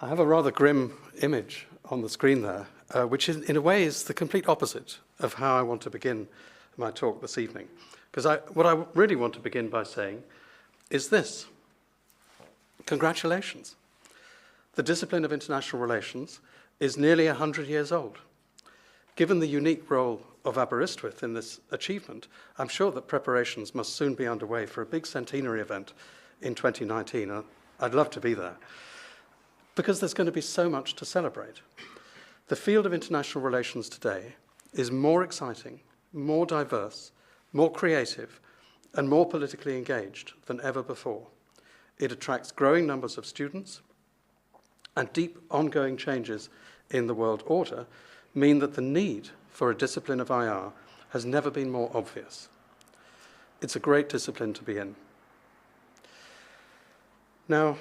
I have a rather grim image on the screen there, which in a way is the complete opposite of how I want to begin my talk this evening. Because what I really want to begin by saying is this. Congratulations. The discipline of international relations is nearly 100 years old. Given the unique role of Aberystwyth in this achievement, I'm sure that preparations must soon be underway for a big centenary event in 2019. I'd love to be there, because there's going to be so much to celebrate. The field of international relations today is more exciting, more diverse, more creative, and more politically engaged than ever before. It attracts growing numbers of students, and deep ongoing changes in the world order mean that the need for a discipline of IR has never been more obvious. It's a great discipline to be in. Now,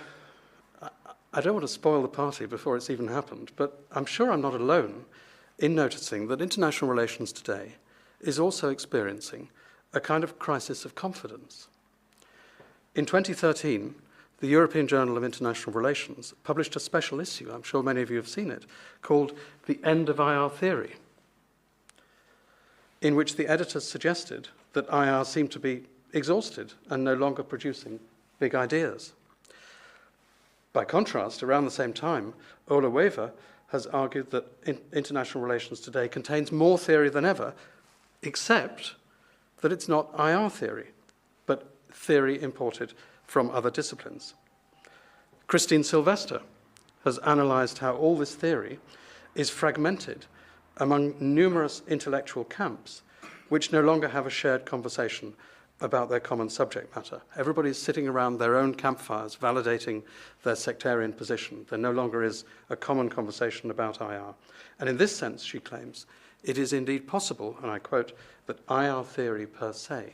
I don't want to spoil the party before it's even happened, but I'm sure I'm not alone in noticing that international relations today is also experiencing a kind of crisis of confidence. In 2013, the European Journal of International Relations published a special issue, I'm sure many of you have seen it, called The End of IR Theory, in which the editors suggested that IR seemed to be exhausted and no longer producing big ideas. By contrast, around the same time, Ola Weaver has argued that international relations today contains more theory than ever, except that it's not IR theory, but theory imported from other disciplines. Christine Sylvester has analysed how all this theory is fragmented among numerous intellectual camps which no longer have a shared conversation about their common subject matter. Everybody's sitting around their own campfires validating their sectarian position. There no longer is a common conversation about IR. And in this sense, she claims, it is indeed possible, and I quote, that IR theory per se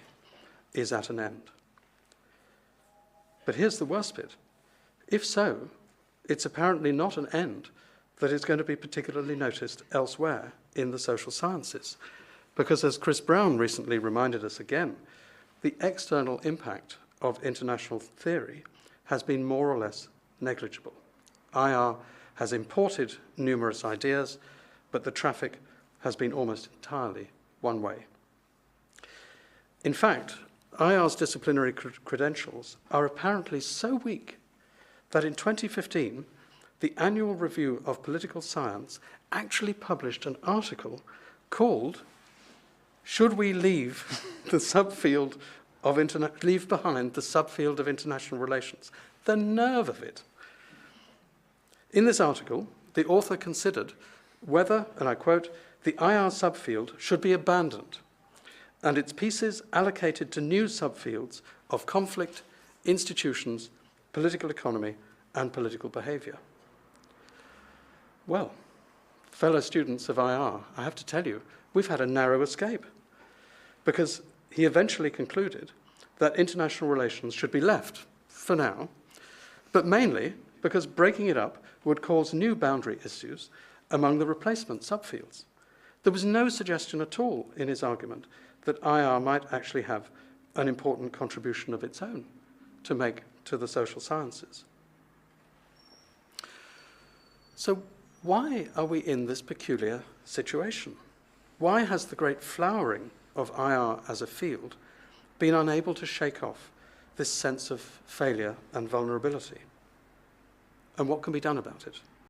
is at an end. But here's the worst bit. If so, it's apparently not an end that is going to be particularly noticed elsewhere in the social sciences. Because as Chris Brown recently reminded us again, the external impact of international theory has been more or less negligible. IR has imported numerous ideas, but the traffic has been almost entirely one way. In fact, IR's disciplinary credentials are apparently so weak that in 2015, the Annual Review of Political Science actually published an article called "Should we leave the subfield of leave behind the subfield of international relations?" The nerve of it. In this article, the author considered whether, and I quote, the IR subfield should be abandoned and its pieces allocated to new subfields of conflict, institutions, political economy, and political behaviour. Well, fellow students of IR, I have to tell you, we've had a narrow escape, because he eventually concluded that international relations should be left for now, but mainly because breaking it up would cause new boundary issues among the replacement subfields. There was no suggestion at all in his argument that IR might actually have an important contribution of its own to make to the social sciences. So why are we in this peculiar situation? Why has the great flowering of IR as a field been unable to shake off this sense of failure and vulnerability? And what can be done about it?